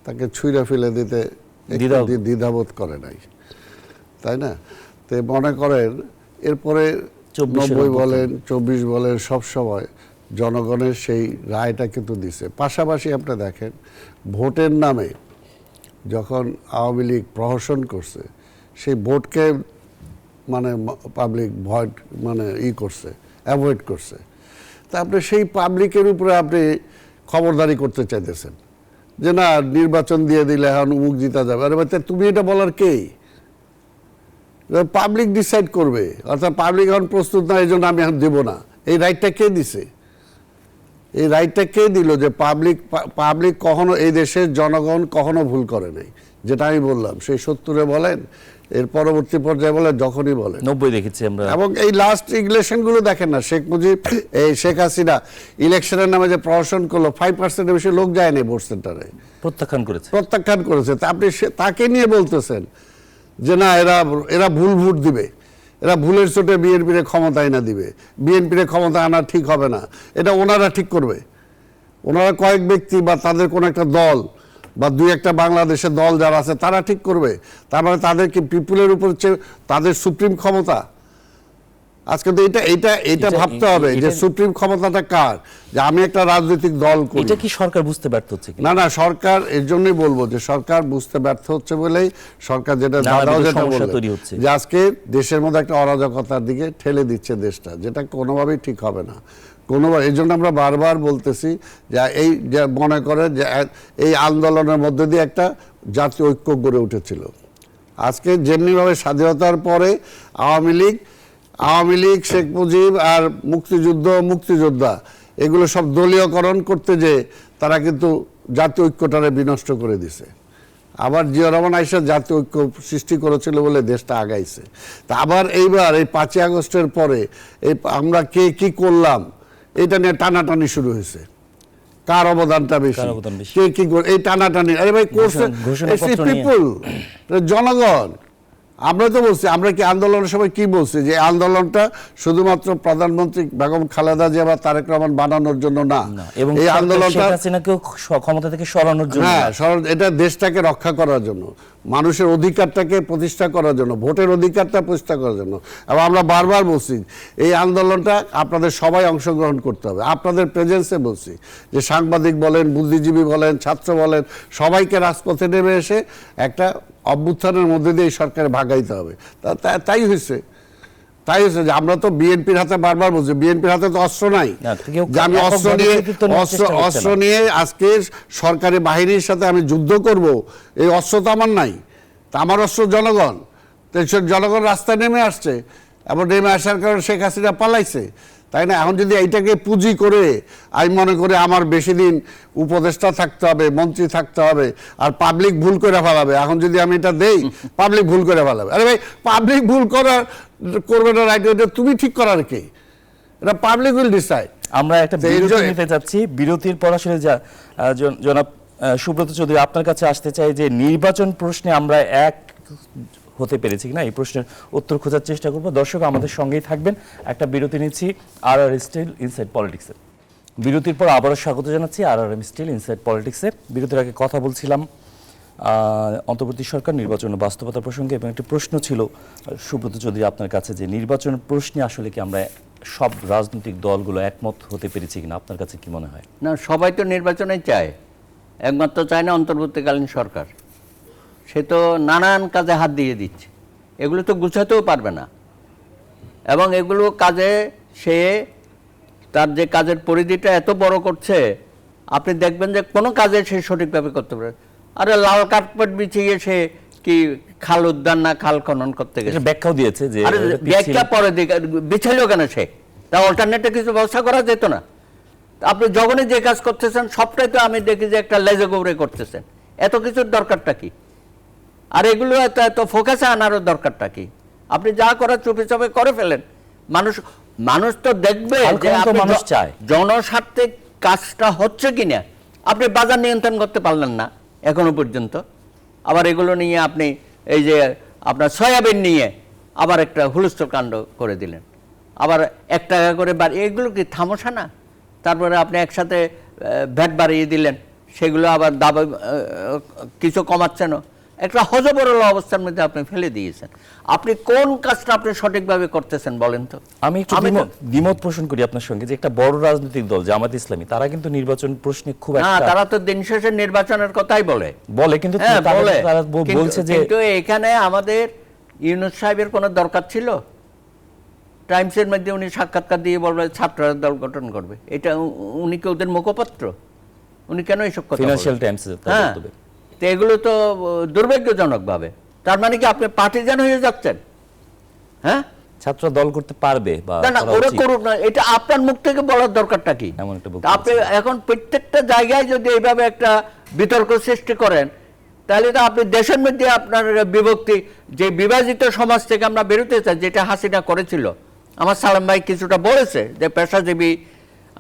তাকে ছুঁড়ে ফেলে দিতে দ্বিধাবোধ করে নাই, তাই না? তো মনে করেন এরপরে 90 বলেন 24 বলেন সব সময় জনগণের সেই রায়টা কিন্তু দিছে। পাশাপাশি আপনি দেখেন ভোটের নামে যখন আওয়ামী লীগ প্রহসন করছে, সেই ভোটকে মানে পাবলিক ভয় মানে করছে, অ্যাভয়েড করছে। তা আপনি সেই পাবলিকের উপরে আপনি খবরদারি করতে চাইতেছেন যে না নির্বাচন দিয়ে দিলে এখন মুখ জিতা যাবে। আরে ভাই তুমি এটা বলার কে? পাবলিক ডিসাইড করবে, অর্থাৎ পাবলিক এখন প্রস্তুত না, এই জন্য আমি এখন দেবো না। এই রাইটটা কে দিছে? এই রাইটটা কে দিল যে পাবলিক কখনো, এই দেশের জনগণ কখনো ভুল করে নাই। যেটা আমি বললাম সেই 70-এ বলেন, এর পরবর্তী পর্যায়ে বলেন, যখনই বলেন 90 দেখেছি আমরা। এবং এই লাস্ট ইলেকশনগুলো দেখেন না, শেখ মুজিব এই শেখ হাসিনা ইলেকশনের নামে যে প্রহসন করলো, 5%-এর বেশি লোক যায়নি ভোট সেন্টারে, প্রত্যাখ্যান করেছে। তা আপনি তাকে নিয়ে বলতেছেন যে না এরা ভুল ভোট দিবে, এরা ভুলের চোটে বিএনপির ক্ষমতায় না দিবে, বিএনপির ক্ষমতা আনা ঠিক হবে না, এটা ওনারা ঠিক করবে। ওনারা কয়েক ব্যক্তি বা তাদের কোন একটা দল বা 2-1টা বাংলাদেশের দল যারা আছে তারা ঠিক করবে। তার মানে তাদের কি পিপুলের উপর তাদের সুপ্রিম ক্ষমতা? আজকে তো এটা ভাবতে হবে যে সুপ্রিম ক্ষমতাটা কার, যে আমি একটা রাজনৈতিক দল করি। এটা কি সরকার বুঝতে ব্যর্থ হচ্ছে? না, সরকার এর জন্যই বলবো যে সরকার বুঝতে ব্যর্থ হচ্ছে বলেই সরকার যেটা যে আজকে দেশের মধ্যে একটা অরাজকতার দিকে ঠেলে দিচ্ছে দেশটা, যেটা কোনোভাবেই ঠিক হবে না। এই জন্য আমরা বারবার বলতেছি যে এই যে মনে করে যে এই আন্দোলনের মধ্যে দিয়ে একটা জাতীয় ঐক্য গড়ে উঠেছিল। আজকে যেমনিভাবে স্বাধীনতার পরে আওয়ামী লীগ শেখ মুজিব আর মুক্তিযোদ্ধা এগুলো সব দলীয়করণ করতে যে তারা কিন্তু জাতীয় ঐক্যটারে বিনষ্ট করে দিছে। আবার জিয়া রহমান আইসা জাতীয় ঐক্য সৃষ্টি করেছিল বলে দেশটা আগাইছে। তা আবার এইবার এই 5ই আগস্টের পরে এই আমরা কে কি করলাম এটা নিয়ে টানাটানি শুরু হয়েছে, কার অবদানটা বেশি, কে কি এই টানাটানি। আরে ভাই করছে পিপল, জনগণ। আমরা তো বলছি, আমরা কি আন্দোলনের সময় কি বলছি যে আন্দোলনটা শুধুমাত্র প্রধানমন্ত্রী বেগম খালেদা জিয়া বা তারেক রহমান বানানোর জন্য না, এই আন্দোলনটা ক্ষমতা থেকে সরানোর জন্য, হ্যাঁ এটা দেশটাকে রক্ষা করার জন্য, মানুষের অধিকারটাকে প্রতিষ্ঠা করার জন্য, ভোটের অধিকারটা প্রতিষ্ঠা করার জন্য। এবং আমরা বারবার বলছি এই আন্দোলনটা আপনাদের সবাই অংশগ্রহণ করতে হবে। আপনাদের প্রেজেন্সে বলছি যে সাংবাদিক বলেন, বুদ্ধিজীবী বলেন, ছাত্র বলেন, সবাইকে রাজপথে নেমে এসে একটা অভ্যুত্থানের মধ্যে দিয়ে সরকার ভাগাইতে হবে। তাই হয়েছে। তাই হচ্ছে যে আমরা তো বিএনপির হাতে বারবার বলছি, বিএনপির হাতে তো অস্ত্র নাই না, কেউ যে আমি এককভাবে নেতৃত্ব নেওয়ার চেষ্টা করছে অস্ত্র না। নিয়ে আজকে সরকারি বাহিনীর সাথে আমি যুদ্ধ করব, এই অস্ত্র তো আমার নাই। তা আমার অস্ত্র জনগণ, তো সেই জনগণ রাস্তায় নেমে আসছে, এবং নেমে আসার কারণে শেখ হাসিনা পালাইছে, তাই না? এখন যদি এইটাকে পুঁজি করে আমি মনে করি আমার বেশি দিন উপদেষ্টা থাকতে হবে, মন্ত্রী থাকতে হবে, আর পাবলিক ভুল করে ফেলাবে, এখন যদি আমি এটা দেই পাবলিক ভুল করে ফেলাবে। আরে ভাই, পাবলিক ভুল করবে না, রাইট? এটা তুমি ঠিক করার কে? এটা পাবলিক উইল ডিসাইড। আমরা একটা বিরতি নিতে যাচ্ছি। বিরতির পর আসলে জনাব সুব্রত চৌধুরী আপনার কাছে আসতে চাই যে নির্বাচন প্রশ্নে আমরা এক হতে পেরেছি কিনা এই প্রশ্নের উত্তর খোঁজার চেষ্টা করব। দর্শক আমাদের সঙ্গেই থাকবেন। একটা বিরতি নিচ্ছি RR স্টিল ইনসাইড পলিটিক্সের। বিরতির পর আবারও স্বাগত জানাচ্ছি RRM স্টিল ইনসাইড পলিটিক্সের। বিরতির আগে কথা বলছিলাম অন্তর্বর্তী সরকার নির্বাচন ও বাস্তবতা প্রসঙ্গে, এবং একটি প্রশ্ন ছিল সুব্রত চৌধুরী আপনার কাছে যে নির্বাচন প্রশ্নে আসলে কি আমরা সব রাজনৈতিক দলগুলো একমত হতে পেরেছি কিনা, আপনার কাছে কি মনে হয়? না, সবাই তো নির্বাচনে চায়, একমাত্র চায় না অন্তর্বর্তীকালীন সরকার। সে তো নানান কাজে হাত দিয়ে দিচ্ছে, এগুলো তো গুছাতেও পারবে না, এবং এগুলো কাজে সে তার যে কাজের পরিধিটা এত বড় করছে, আপনি দেখবেন যে কোনো কাজে সে সঠিকভাবে করতে পারে। আরে লাল কার্পেট বিছিয়ে সে কি খাল উদ্যান না খাল খনন করতে গেছে, ব্যাখ্যাও দিয়েছে যে আরে ব্যাখ্যা পরে বিছাইলো কেন সে? তা অল্টারনেটিভ কিছু ব্যবস্থা করা যেত না? আপনি যখনই যে কাজ করতেছেন সবটাই তো আমি দেখি যে একটা লেজে গৌড়ে করতেছেন, এত কিছুর দরকারটা কি? আর এগুলো এত ফোকাসে আনারও দরকারটা কি? আপনি যা করার চুপে চাপে করে ফেলেন। মানুষ তো দেখবে যে মানুষ চায় জনস্বার্থে কাজটা হচ্ছে কিনা। আপনি বাজার নিয়ন্ত্রণ করতে পারলেন না এখনো পর্যন্ত, আবার এগুলো নিয়ে আপনি এই যে আপনার সয়াবিন নিয়ে আবার একটা হুলস্থুল কাণ্ড করে দিলেন, আবার 1 টাকা করে এগুলো কি থামোসা না? তারপরে আপনি একসাথে ভ্যাট বাড়িয়ে দিলেন, সেগুলো আবার দাবা কিছু কমাচ্ছেনও, একটা হজবরল অবস্থার মধ্যে আপনি ফেলে দিয়েছেন। আপনি কোন কাজটা আপনি সঠিকভাবে করতেছেন বলেন তো? আমি একটু দ্বিমত পোষণ করি আপনার সঙ্গে যে একটা বড় রাজনৈতিক দল জামাত ইসলামী তারা কিন্তু নির্বাচন প্রশ্নে খুব না, একটা তারা তো দিন শেষে নির্বাচনের কথাই বলে কিন্তু বলে, বলছে যে কিন্তু এখানে আমাদের ইউনূস সাহেবের কোনো দরকার ছিল? টাইমসের মধ্যে উনি সাক্ষাৎকার দিয়ে বলবে ছাত্ররা দল গঠন করবে, এটা উনি কি ওদের মুখপাত্র? উনি কেন এসব কথা? ফিনান্সিয়াল টাইমস হ্যাঁ, তো এগুলো তো দুর্ভাগ্যজনক ভাবে। তার মানে কি আপনি পার্টিজান হয়ে যাচ্ছেন? হ্যাঁ, ছাত্র দল করতে পারবে বা না ওরা করুক না, এটা আপনার মুখ থেকে বলার দরকারটা কি? আপনি এখন প্রত্যেকটা জায়গায় যদি এইভাবে একটা বিতর্ক সৃষ্টি করেন, তাহলে তো আপনি দেশের মধ্যে আপনার বিভক্তি, যে বিভাজিত সমাজ থেকে আমরা বেরোতে চাই, যেটা হাসিনা করেছিল। আমার সালাম ভাই কিছুটা বলেছে যে পেশাজীবী,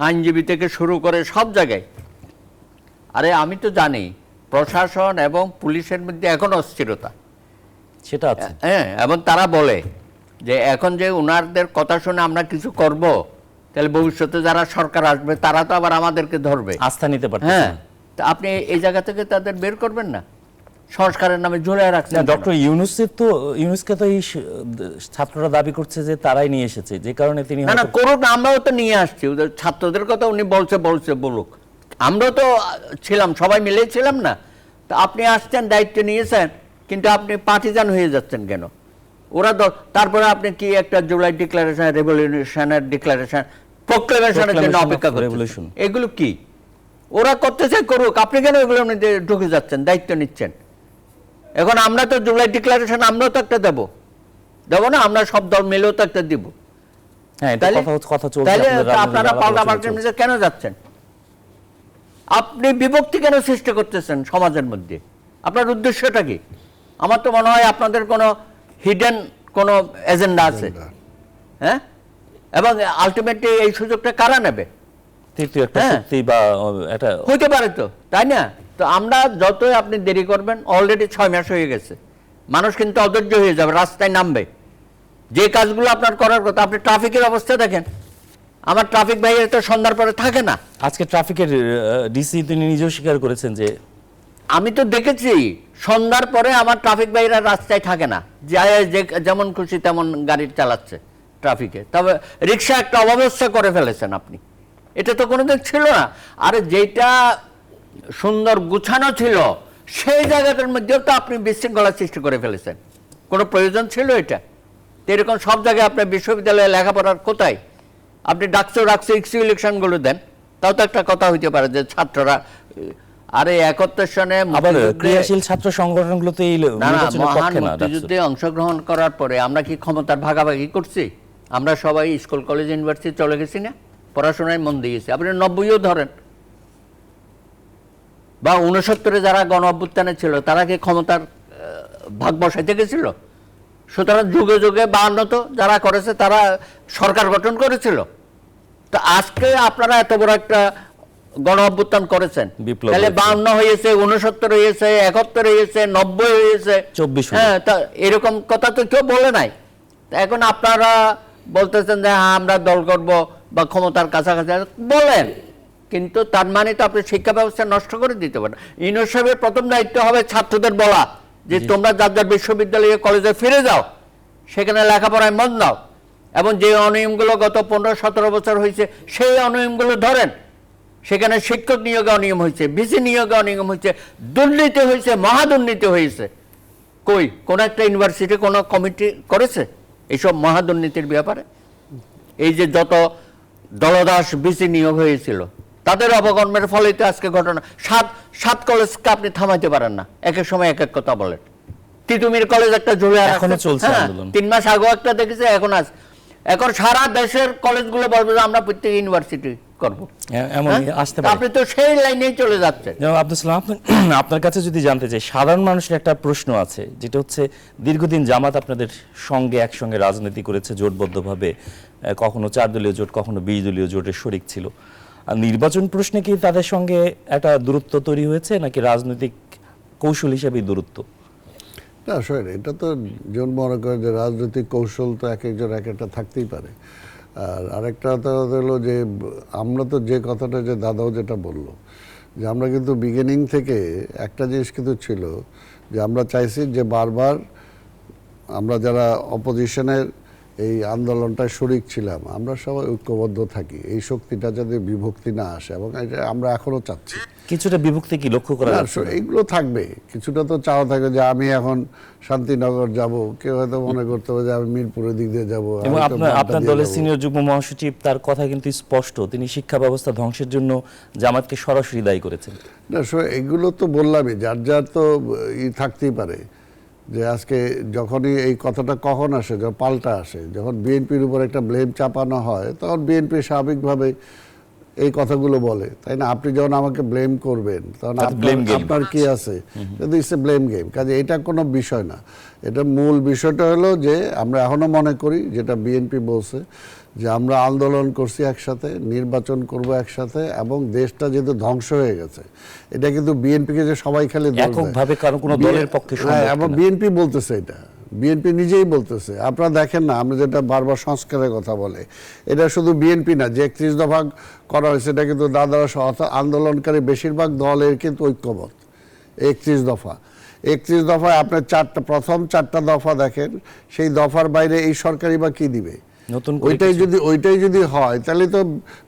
আইনজীবী থেকে শুরু করে সব জায়গায়। আরে আমি তো জানি প্রশাসন এবং পুলিশের মধ্যে এখন অস্থিরতা, সেটা আছে। হ্যাঁ, এবং তারা বলে যে এখন যে উনারদের কথা শুনে আমরা কিছু করব, তাহলে ভবিষ্যতে যারা সরকার আসবে তারা তো আবার আমাদেরকে ধরবে, আস্থা নিতে পারবে। হ্যাঁ, তা আপনি এই জায়গা থেকে তাদের বের করবেন না, সংস্কারের নামে জোড়ায় রাখছেন। ডক্টর ইউনূসকে তো এই ছাত্ররা দাবি করছে যে তারাই নিয়ে এসেছে, যে কারণে তিনি না করুক, আমরাও তো নিয়ে আসছি। ওদের ছাত্রদের কথা উনি বলছে বলুক, আমরা তো ছিলাম, সবাই মিলেই ছিলাম না? তা আপনি আসছেন, দায়িত্ব নিয়েছেন, কিন্তু আপনি পার্টিজান হয়ে যাচ্ছেন কেন? ওরা তারপরে আপনি কি একটা জুলাই ডিক্লারেশন, রেভলিউশনের ডিক্লারেশন, প্রোক্লেমেশনের জন্য অপেক্ষা করছেন? এগুলো কি ওরা করতে চায় করুক, আপনি কেন এগুলো ঢুকে যাচ্ছেন, দায়িত্ব নিচ্ছেন? এখন আমরা তো জুলাই ডিক্লারেশন আমরাও তো একটা দেবো না? আমরা সব দল মিলেও তো একটা দিব। তাহলে আপনারা পাল্টাপাল্টির মধ্যে কেন যাচ্ছেন? আপনি বিভক্তি কেন সৃষ্টি করতেছেন সমাজের মধ্যে? আপনার উদ্দেশ্যটা কি? আমার তো মনে হয় আপনাদের কোনো হিডেন কোনো এজেন্ডা আছে। হ্যাঁ, এবং আলটিমেটলি এই সুযোগটা কারা নেবে? হইতে পারে তো, তাই না? তো আমরা যতই আপনি দেরি করবেন, অলরেডি 6 মাস হয়ে গেছে, মানুষ কিন্তু অধৈর্য হয়ে যাবে, রাস্তায় নামবে। যে কাজগুলো আপনার করার কথা, আপনি ট্রাফিকের অবস্থা দেখেন। আমার ট্রাফিক ভাইয়ের তো সন্ধ্যার পরে থাকে না। আজকে ট্রাফিকের ডিসি তিনি নিজেও স্বীকার করেছেন যে আমি তো দেখেছি সন্ধ্যার পরে আমার ট্রাফিক ভাইরা রাস্তায় থাকে না, যেমন খুশি তেমন গাড়ি চালাচ্ছে ট্রাফিকে। তবে রিক্সা একটা অব্যবস্থা করে ফেলেছেন আপনি, এটা তো কোনোদিন ছিল না। আরে যেটা সুন্দর গুছানো ছিল সেই জায়গাটার মধ্যেও তো আপনি বিশৃঙ্খলা সৃষ্টি করে ফেলেছেন। কোনো প্রয়োজন ছিল এটা? তো এরকম সব জায়গায় আপনার বিশ্ববিদ্যালয়ে লেখাপড়ার কোথায় আপনি ডাকসু ইলেকশনগুলো দেন, তাও তো একটা কথা হইতে পারে যে ছাত্ররা আরে 71 সনে আবার ক্রিয়াশীল ছাত্র সংগঠনগুলো তো এই নির্বাচনের মহান পক্ষে না। মুক্তিযুদ্ধে অংশগ্রহণ করার পরে আমরা কি ক্ষমতার ভাগাভাগি করছি? আমরা সবাই স্কুল কলেজ ইউনিভার্সিটি চলে গেছি না, পড়াশোনায় মন দিয়েছি। আপনি 90ও ধরেন বা 69-এ যারা গণ অভ্যুত্থানে ছিল তারা কি ক্ষমতার ভাগ বসাইতে গেছিল? সুতরাং যুগে যুগে 52 তো যারা করেছে তারা সরকার গঠন করেছিল। তো আজকে আপনারা এত বড় একটা গণ অভ্যুত্থান করেছেন, বিপ্লব তাহলে হয়েছে। 52 হয়েছে, 69 হয়েছে, 71 হয়েছে, 90 হয়েছে, 24 হলো। হ্যাঁ, তা এরকম কথা তো কেউ বলে নাই। তা এখন আপনারা বলতেছেন যে হ্যাঁ আমরা দল করব বা ক্ষমতার কাছাকাছি বলেন, কিন্তু তার মানে তো আপনি শিক্ষা ব্যবস্থা নষ্ট করে দিতে পারেন। ইউনূস সাহেবের প্রথম দায়িত্ব হবে ছাত্রদের বলা যে তোমরা যার যার বিশ্ববিদ্যালয়ে কলেজে ফিরে যাও, সেখানে লেখাপড়ায় মন দাও, এবং যে অনিয়মগুলো গত 15-17 বছর হয়েছে সেই অনিয়মগুলো ধরেন। সেখানে শিক্ষক নিয়োগে অনিয়ম হয়েছে, ভিসি নিয়োগে অনিয়ম হয়েছে, দুর্নীতি হয়েছে, মহাদুর্নীতি হয়েছে। কই কোন একটা ইউনিভার্সিটি কোনো কমিটি করেছে এইসব মহাদুর্নীতির ব্যাপারে? এই যে যত দলদাস ভিসি নিয়োগ হয়েছিল তাদের অবকর্মের ফলে তো আজকে ঘটনা। সাত কলেজকে আপনি থামাইতে পারেন না, এক এক সময় এক এক কথা বলেন। তিতুমির কলেজ একটা ঝুলে এখনো চলছে আন্দোলন। 3 মাস আগেও একটা দেখেছে, এখন সারা দেশের কলেজগুলো বলবে যে আমরা প্রত্যেক ইউনিভার্সিটি করব। এমনই আসতে পারে। আপনি তো সেই লাইনেই চলে যাচ্ছেন। জনাব আব্দুল সালাম, আপনার কাছে যদি জানতে চাই, সাধারণ মানুষের একটা প্রশ্ন আছে, যেটা হচ্ছে দীর্ঘদিন জামাত আপনাদের সঙ্গে একসঙ্গে রাজনীতি করেছে জোটবদ্ধভাবে, কখনো 4 দলীয় জোট, কখনো 20 দলীয় জোটের শরিক ছিল। আর নির্বাচন প্রশ্নে কি তাদের সঙ্গে একটা দূরত্ব তৈরি হয়েছে, নাকি রাজনৈতিক কৌশল হিসেবেই দূরত্ব? না আসলে এটা তো জন মনে করে যে রাজনৈতিক কৌশল তো এক একজন এক একটা থাকতেই পারে। আর আরেকটা কথা হলো যে আমরা তো যে কথাটা যে দাদাও যেটা বললো, যে আমরা কিন্তু বিগিনিং থেকে একটা জিনিস কিন্তু ছিল যে আমরা চাইছি যে বারবার আমরা যারা অপোজিশনের এই আন্দোলনটায় শরিক ছিলাম আমরা সবাই ঐক্যবদ্ধ থাকি, এই শক্তিটা যাতে বিভক্তি না আসে, এবং এটা আমরা এখনো চাচ্ছি। কিছুটা বিভক্তি কি লক্ষ্য করা না, যাচ্ছে? এইগুলো থাকবে, কিছুটা তো চাওয়া থাকে যে আমি এখন শান্তিনগর যাব, কেউ হয়তো মনে করতে হবে যে আমি মিরপুরের দিক দিয়ে যাবো। এবং আপনার দলের সিনিয়র যুগ্ম মহাসচিব তার কথা কিন্তু স্পষ্ট, তিনি শিক্ষা ব্যবস্থা ধ্বংসের জন্য জামাতকে সরাসরি দায়ী করেছেন। না এগুলো তো বললামই, যার যার তো থাকতেই পারে যে আজকে যখনই এই কথাটা কখন আসে, যখন পাল্টা আসে, যখন বিএনপির উপর একটা ব্লেম চাপানো হয় তখন বিএনপি স্বাভাবিকভাবে এই কথাগুলো বলে, তাই না? আপনি যখন আমাকে ব্লেম করবেন তখন আপনার কি আছে, কিন্তু ইটস এ ব্লেম গেম। কাজে এটা কোনো বিষয় না। এটা মূল বিষয়টা হলো যে আমরা এখনো মনে করি, যেটা বিএনপি বলছে, যে আমরা আন্দোলন করছি একসাথে, নির্বাচন করব একসাথে, এবং দেশটা যেহেতু ধ্বংস হয়ে গেছে, এটা কিন্তু বিএনপিকে যে সবাই খালি এককভাবে কারণ কোনো দলের পক্ষে সম্ভব না। এবং বিএনপি বলতেছে, এটা বিএনপি নিজেই বলতেছে। আপনারা দেখেন না, আমরা যেটা বারবার সংস্কারের কথা বলে, এটা শুধু বিএনপি না, যে 31 দফা করা হয়েছে এটা কিন্তু দাদারা সহ আন্দোলনকারী বেশিরভাগ দলের কিন্তু ঐক্যমত। 31 দফায় আপনার প্রথম 4টা দফা দেখেন, সেই দফার বাইরে এই সরকারি বা কি দিবে? ওইটাই যদি হয় তাহলে তো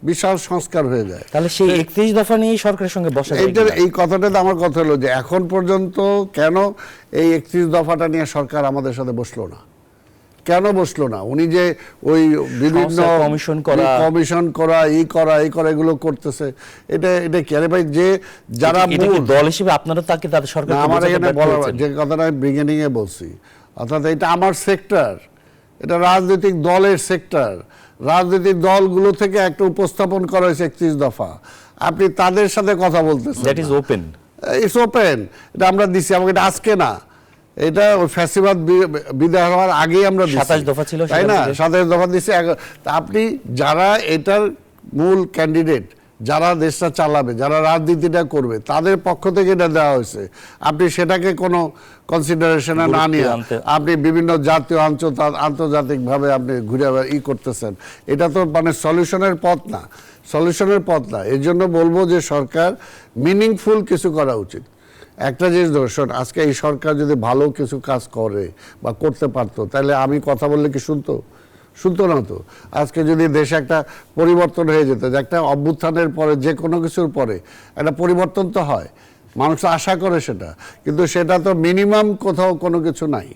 বিশাল সংস্কার হয়ে যায়। তাহলে সেই 31 দফা নিয়ে সরকারের সঙ্গে বসা যায়। এই কথাটা তো আমার কথা হলো যে এখন পর্যন্ত কেন এই 31 দফাটা নিয়ে সরকার আমাদের সাথে বসলো না? কেন বসলো না? উনি যে ওই বিভিন্ন কমিশন করা এই করা এগুলো করতেছে, এটা কি? আরে ভাই, যে যারা দল হিসেবে আপনারা তাকে তাদের সরকার, আমার এখানে যে কথাটা আমি বিগিনিং এ বলছি, অর্থাৎ এটা আমার সেক্টর, এটা রাজনৈতিক দলের সেক্টর। রাজনৈতিক দলগুলো থেকে একটা উপস্থাপন করা হয়েছে 31 দফা, আপনি তাদের সাথে কথা বলতেছেন। That is open, it's open. এটা আমরা দিছি, আমাকে এটা আজকে না, এটা ওই ফ্যাসিবাদ বিদায় হওয়ার আগেই আমরা 27 দফা ছিল, তাই না? 27 দফা দিছি। আপনি যারা এটার মূল ক্যান্ডিডেট, যারা দেশটা চালাবে, যারা রাজনীতিটা করবে, তাদের পক্ষ থেকে এটা দেওয়া হয়েছে। আপনি সেটাকে কোনো কনসিডারেশনে না নিয়ে আপনি বিভিন্ন জাতীয় আন্তর্জাতিকভাবে আপনি ঘুরে করতেছেন, এটা তো মানে সলিউশনের পথ না। এর জন্য বলবো যে সরকার মিনিংফুল কিছু করা উচিত। একটা জিনিস দর্শন, আজকে এই সরকার যদি ভালো কিছু কাজ করে বা করতে পারতো, তাহলে আমি কথা বললে কি শুনতো না তো। আজকে যদি দেশে একটা পরিবর্তন হয়ে যেত, যে একটা অভ্যুত্থানের পরে যে কোনো কিছুর পরে একটা পরিবর্তন তো হয়, মানুষ আশা করে সেটা, কিন্তু সেটা তো মিনিমাম কোথাও কোনো কিছু নাই।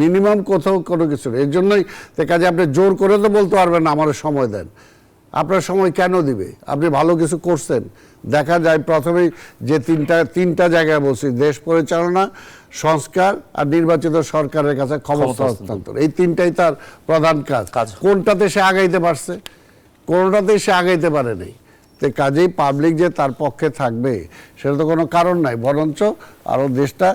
মিনিমাম কোথাও কোনো কিছু নেই। এর জন্যই তো কাজে আপনি জোর করে তো বলতে পারবেন না আমার সময় দেন। আপনার সময় কেন দিবে? আপনি ভালো কিছু করছেন, দেখা যায় প্রথমেই যে তিনটা জায়গায় বলছি, দেশ পরিচালনা, সংস্কার আর নির্বাচিত সরকারের কাছে ক্ষমতা হস্তান্তর, এই তিনটাই তার প্রধান কাজ। কোনটাতে সে আগাইতে পারছে? কোনটাতেই সে আগাইতে পারে নাই। তো কাজেই পাবলিক যে তার পক্ষে থাকবে সেটা তো কোনো কারণ নাই, বরঞ্চ আরও দেশটা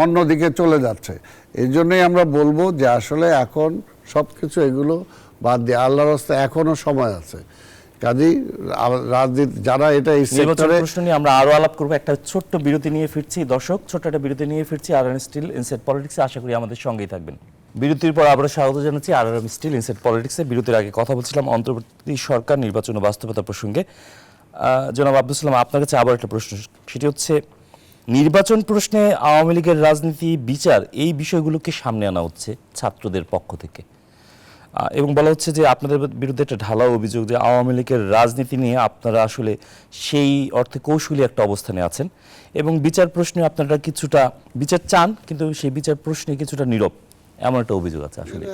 অন্যদিকে চলে যাচ্ছে। এই জন্যই আমরা বলবো যে আসলে এখন সব কিছু এগুলো বাদ দিয়ে আল্লাহর রাস্তায় এখনো সময় আছে। কাজেই রাজনীতি যারা এটা এই সেক্টরে, প্রশ্ন নিয়ে আমরা আরো আলাপ করবো। একটা ছোট্ট বিরতি নিয়ে ফিরছি দর্শক, ছোট্ট একটা বিরতি নিয়ে ফিরছি আরআরএম স্টিল ইনসাইড পলিটিক্সে। আশা করি আমাদের সঙ্গেই থাকবেন। বিরতির পর আবারও স্বাগত জানাচ্ছি আরআরএম স্টিল ইনসাইড পলিটিক্সে। বিরতির আগে কথা বলছিলাম অন্তর্বর্তী সরকার নির্বাচন ও বাস্তবতা প্রসঙ্গে। জনাব আব্দুল সালাম, আপনার কাছে আবার একটা প্রশ্ন, সেটি হচ্ছে নির্বাচন প্রশ্নে আওয়ামী লীগের রাজনীতি, বিচার, এই বিষয়গুলোকে সামনে আনা হচ্ছে ছাত্রদের পক্ষ থেকে, এবং বলা হচ্ছে যে আপনাদের বিরুদ্ধে একটা ঢালাও অভিযোগ যে আওয়ামী লীগের রাজনীতি নিয়ে আপনারা আসলে সেই অর্থে কৌশলী একটা অবস্থানে আছেন, এবং বিচার প্রশ্নে আপনারা কিছুটা বিচার চান কিন্তু সেই বিচার প্রশ্নে কিছুটা নীরব, এমন একটা অভিযোগ আছে। আসলে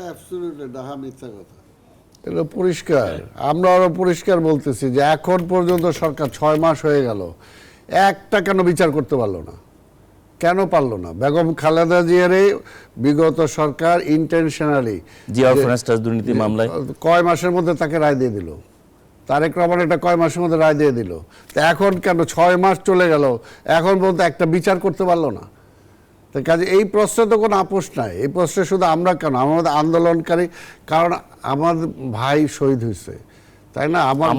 এটা পরিষ্কার, আমরা আরো পরিষ্কার বলতেছি যে এখন পর্যন্ত সরকার 6 মাস হয়ে গেল, একটা কেন বিচার করতে পারলো না? কেন পারলো না? বেগম খালেদা জিয়ারে বিগত সরকার ইন্টেনশনালি জিয়াউর ফ্রান্সটাস দুর্নীতি মামলায় কয় মাসের মধ্যে তাকে রায় দিয়ে দিল। তারেক রহমান একটা কয় মাসের মধ্যে রায় দিয়ে দিল। তো এখন কেন 6 মাস চলে গেল, এখন বলতে একটা বিচার করতে পারলো না? তো কাজে এই প্রশ্নে তো কোনো আপোষ নাই। এই প্রশ্নে শুধু আমরা কেন, আমাদের আন্দোলনকারী, কারণ আমার ভাই শহীদ হয়েছে, তাই না? আমার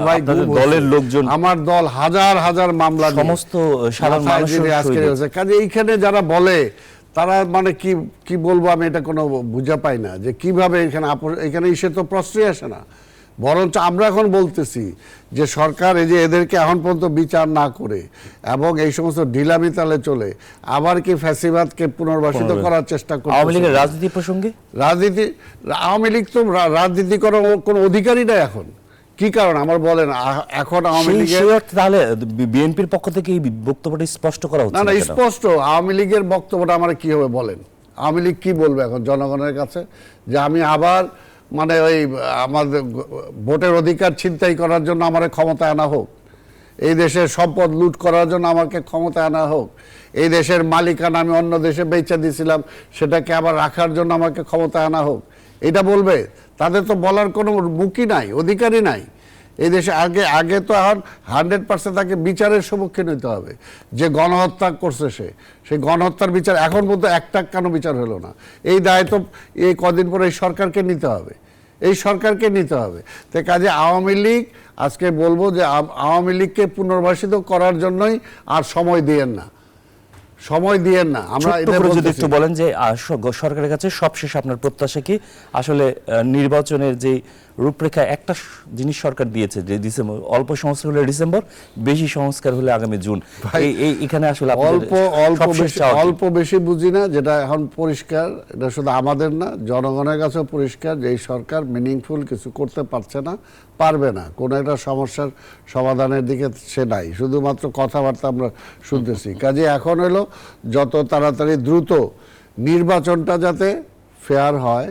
ভাই দলের লোকজন, আমার দল হাজার হাজার মামলা, সমস্ত সাধারণ মানুষের কাজে এইখানে যারা বলে তারা মানে কি বলবো আমি, এটা কোনো বুঝা পাই না যে কিভাবে এখানে সে তো প্রশ্নই আসে না। বরঞ্চ আমরা এখন বলতেছি যে সরকার এই যে এদেরকে এখন পর্যন্ত বিচার না করে এবং এই সমস্ত ঢিলামি তালে চলে আবার কি ফ্যাসিবাদকে পুনর্বাসিত করার চেষ্টা করে। আওয়ামী লীগের রাজনীতি প্রসঙ্গে আওয়ামী লীগ তো রাজনীতি করার কোনো অধিকারই নাই এখন। কি কারণ আমার বলেন? এখন আওয়ামী লীগের, তাহলে বিএনপির পক্ষ থেকে এই বক্তব্যটা স্পষ্ট করা হচ্ছে না স্পষ্ট আওয়ামী লীগের বক্তব্যটা আমার কি হবে বলেন? আওয়ামী লীগ কি বলবে এখন জনগণের কাছে? যে আমি আবার মানে ওই আমাদের ভোটের অধিকার ছিনতাই করার জন্য আমার ক্ষমতায় আনা হোক, এই দেশের সম্পদ লুট করার জন্য আমাকে ক্ষমতায় আনা হোক, এই দেশের মালিকানা আমি অন্য দেশে বেচে দিয়েছিলাম সেটাকে আবার রাখার জন্য আমাকে ক্ষমতায় আনা হোক, এটা বলবে? তাদের তো বলার কোনো মুখই নাই, অধিকারই নাই এই দেশে। আগে তো এখন 100% তাকে বিচারের সম্মুখীন হতে হবে। যে গণহত্যা করছে সেই গণহত্যার বিচার এখন পর্যন্ত একটা কেন বিচার হলো না? এই দায়িত্ব এই কদিন পরে এই সরকারকে নিতে হবে, এই সরকারকে নিতে হবে। তো কাজে আওয়ামী লীগ, আজকে বলবো যে আওয়ামী লীগকে পুনর্বাসিত করার জন্যই আর সময় দিয়েন না, সময় দিয়েন না। আমরা যদি একটু বলেন যে সরকারের কাছে সবশেষ আপনার প্রত্যাশা কি? আসলে নির্বাচনের যে রূপরেখা একটা জিনিস সরকার দিয়েছে যে ডিসেম্বর, অল্প সংস্কার হলে ডিসেম্বর, বেশি সংস্কার হলে আগামী জুন। এখানে আসলে অল্প বেশি বুঝি না, যেটা এখন পরিষ্কার, এটা শুধু আমাদের না জনগণের কাছেও পরিষ্কার যে এই সরকার মিনিংফুল কিছু করতে পারছে না, পারবে না। কোনো একটা সমস্যার সমাধানের দিকে সে নাই, শুধুমাত্র কথাবার্তা আমরা শুনতেছি। কাজে এখন হলো যত তাড়াতাড়ি দ্রুত নির্বাচনটা যাতে ফেয়ার হয়,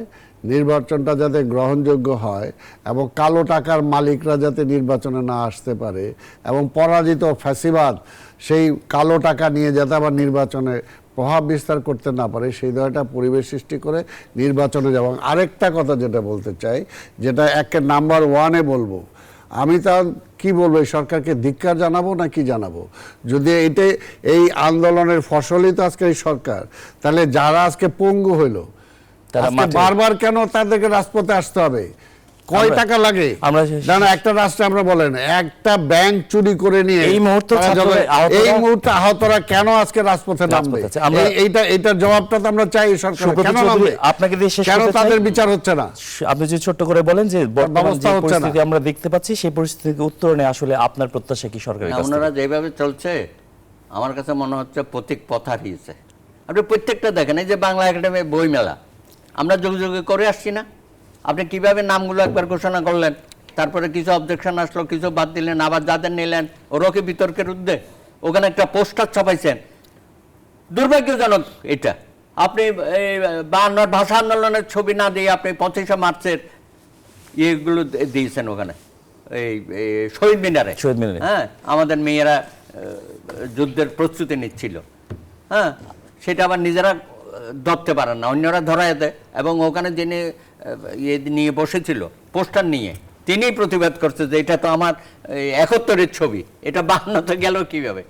নির্বাচনটা যাতে গ্রহণযোগ্য হয় এবং কালো টাকার মালিকরা যাতে নির্বাচনে না আসতে পারে এবং পরাজিত ফ্যাসিবাদ সেই কালো টাকা নিয়ে যাতে আবার নির্বাচনে প্রভাব বিস্তার করতে না পারে, সেই ধরনের পরিবেশ সৃষ্টি করে নির্বাচনে যাব। আরেকটা কথা যেটা বলতে চাই, যেটা একে নাম্বার 1-এ বলবো, আমি তা কি বলবো, এই সরকারকে ধিক্কার জানাবো না কি জানাবো? যদি এই আন্দোলনের ফসলই তো আজকে এই সরকার, তাহলে যারা আজকে পঙ্গু হইল বারবার কেন তাদেরকে রাজপথে আসতে হবে? কয় টাকা লাগে? একটা রাষ্ট্রে আমরা বলেন একটা ব্যাংক চুরি করে নিয়ে এই মুহূর্তে আহতরা কেন আজকে রাজপথে নামবে? এইটার জবাবটা তো আমরা চাই সরকার কেন নামবে, আপনাকে কেন তাদের বিচার হচ্ছে না? আপনি যদি ছোট্ট করে বলেন যে বর্তমান যে পরিস্থিতি আমরা দেখতে পাচ্ছি সেই পরিস্থিতিকে উত্তরণে আসলে আপনার প্রত্যাশা কি সরকারের কাছে? ওনারা যেভাবে চলছে আমার কাছে মনে হচ্ছে প্রতীক পথ হারিয়েছে। আপনি প্রত্যেকটা দেখেন, এই যে বাংলা একাডেমি বই মেলা আমরা যুগে যুগে করে আসছি না, আপনি কিভাবে নামগুলো একবার ঘোষণা করলেন, তারপরে কিছু অবজেকশন আসলো, কিছু বাদ দিলেন, আবার যাদের নিলেন ওরা কি বিতর্কের ঊর্ধ্বে? ওখানে একটা পোস্টার ছাপাইছেন, দুর্ভাগ্যজনক এটা। আপনি এই 52 ভাষা আন্দোলনের ছবি না দিয়ে আপনি 25শে মার্চের ইয়েগুলো দিয়েছেন ওখানে, এই শহীদ মিনারে। শহীদ মিনারে। হ্যাঁ, আমাদের মেয়েরা যুদ্ধের প্রস্তুতি নিচ্ছিল। হ্যাঁ, সেটা আবার নিজেরা ধরতে পারেন না, অন্যরা ধরায় দেয়। এবং ওখানে যিনি ইয়ে নিয়ে বসেছিল পোস্টার নিয়ে, তিনিই প্রতিবাদ করছে যে এটা তো আমার 71-এর ছবি, এটা 52-তে গেল কিভাবে।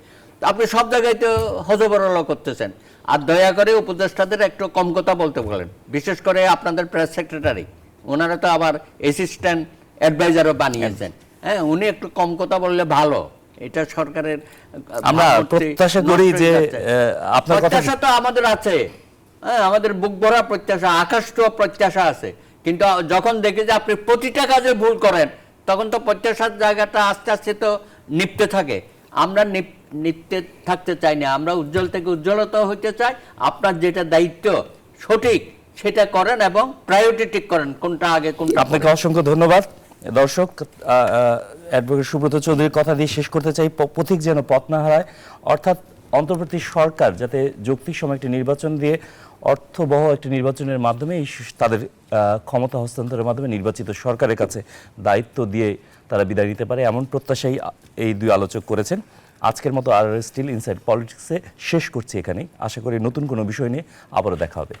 আপনি সব জায়গায় তো হজবরল করতেছেন। আর দয়া করে উপদেষ্টাদের একটু কম কথা বলতে বলেন, বিশেষ করে আপনাদের প্রেস সেক্রেটারি, ওনারা তো আবার অ্যাসিস্ট্যান্ট অ্যাডভাইজারও বানিয়েছেন। হ্যাঁ, উনি একটু কম কথা বললে ভালো। এটা সরকারের আমরা প্রত্যাশা করি যে আপনার কথা প্রত্যাশা তো আমাদের আছে। হ্যাঁ, আমাদের বুক ভরা প্রত্যাশা, আকাশ তো প্রত্যাশা আছে। কিন্তু যখন দেখি যে আপনি প্রতিটা কাজে ভুল করেন, তখন তো প্রত্যাশার জায়গাটা আস্তে আস্তে তো নিপতে থাকে। আমরা নিপতে থাকতে চাই না, আমরা উজ্জ্বল থেকে উজ্জ্বলতা হইতে চাই। আপনার যেটা দায়িত্ব সঠিক সেটা করেন এবং প্রায়োরিটি ঠিক করেন, কোনটা আগে কোনটা। আপনাকে অসংখ্য ধন্যবাদ। দর্শক, অ্যাডভোকেট সুব্রত চৌধুরীর কথা দিয়ে শেষ করতে চাই, পথিক যেন পথ না হারায়, অর্থাৎ অন্তর্বর্তী সরকার যাতে যৌক্তিক সময় একটি নির্বাচন দিয়ে অর্থবহ একটি নির্বাচনের মাধ্যমে তাদের ক্ষমতা হস্তান্তরের মাধ্যমে নির্বাচিত সরকারের কাছে দায়িত্ব দিয়ে তারা বিদায় নিতে পারে, এমন প্রত্যাশাই এই দুই আলোচক করেছেন। আজকের মতো আর স্টিল ইনসাইড পলিটিক্সে শেষ করছি এখানেই। আশা করি নতুন কোনো বিষয় নিয়ে আবারও দেখা হবে।